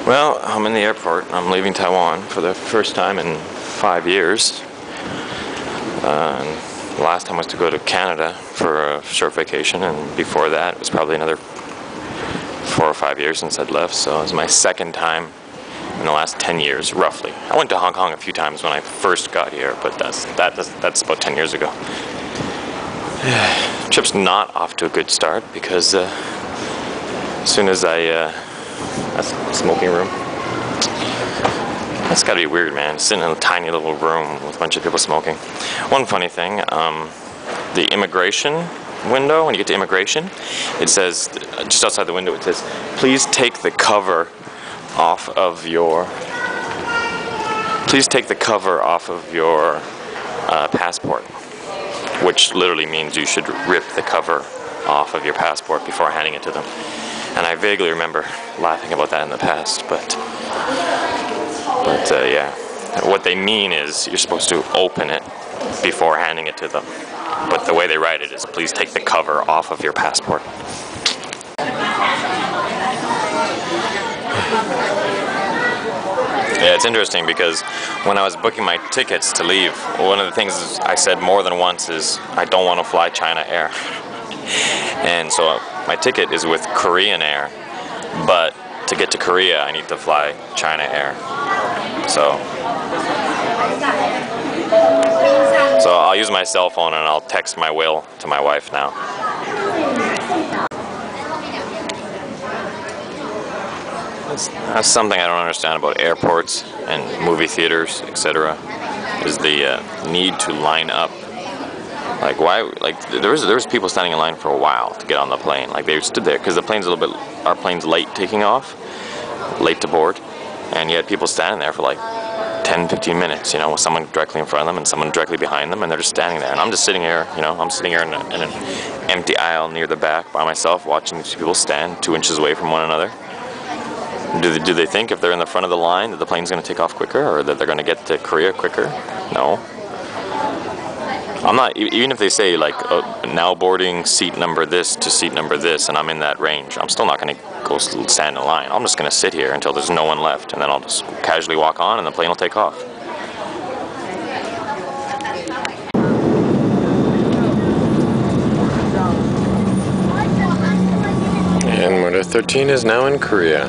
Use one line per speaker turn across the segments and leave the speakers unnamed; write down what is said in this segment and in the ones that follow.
Well, I'm in the airport. I'm leaving Taiwan for the first time in 5 years. And the last time was to go to Canada for a short vacation, and before that it was probably another 4 or 5 years since I'd left, so it was my second time in the last 10 years, roughly. I went to Hong Kong a few times when I first got here, but that's about 10 years ago. Trip's not off to a good start because as soon as that's the smoking room. That's gotta be weird, man. Sitting in a tiny little room with a bunch of people smoking. One funny thing, the immigration window, when you get to immigration, it says, just outside the window, it says, please take the cover off of your passport, which literally means you should rip the cover off of your passport before handing it to them. And I vaguely remember laughing about that in the past, but yeah, what they mean is you're supposed to open it before handing it to them. But the way they write it is, please take the cover off of your passport. Yeah, it's interesting because when I was booking my tickets to leave, one of the things I said more than once is, I don't want to fly China Air. And so my ticket is with Korean Air, but to get to Korea I need to fly China Air. So I'll use my cell phone and I'll text my will to my wife now. That's something I don't understand about airports and movie theaters, etc. is the need to line up. Like, why? Like, there was people standing in line for a while to get on the plane. Like, they stood there because the plane's our plane's late taking off, late to board, and you had people standing there for like 10-15 minutes, you know, with someone directly in front of them and someone directly behind them, and they're just standing there. And I'm just sitting here, you know, I'm sitting here in an empty aisle near the back by myself, watching these people stand 2 inches away from one another. Do they think if they're in the front of the line that the plane's going to take off quicker, or that they're going to get to Korea quicker? No. I'm not, even if they say like now boarding seat number this to seat number this, and I'm in that range, I'm still not going to go stand in line. I'm just going to sit here until there's no one left, and then I'll just casually walk on and the plane will take off. And M13 is now in Korea,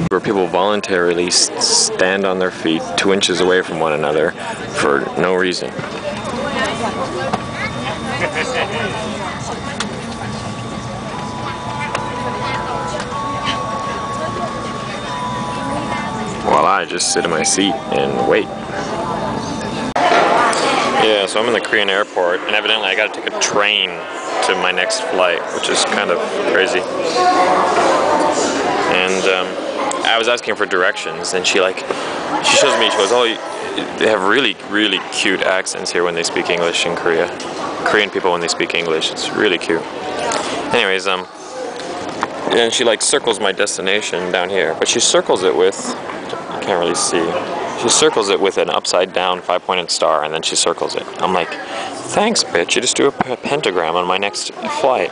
where people voluntarily stand on their feet 2 inches away from one another for no reason. While I just sit in my seat and wait. Yeah, so I'm in the Korean airport, and evidently I gotta take a train to my next flight, which is kind of crazy. And I was asking for directions, and she shows me, she goes, oh, they have really, really cute accents here when they speak English in Korea. Korean people, when they speak English, it's really cute. Anyways, and she like circles my destination down here, but she circles it with, I can't really see, she circles it with an upside down 5-pointed star, and then she circles it. I'm like, thanks bitch, you just do a pentagram on my next flight.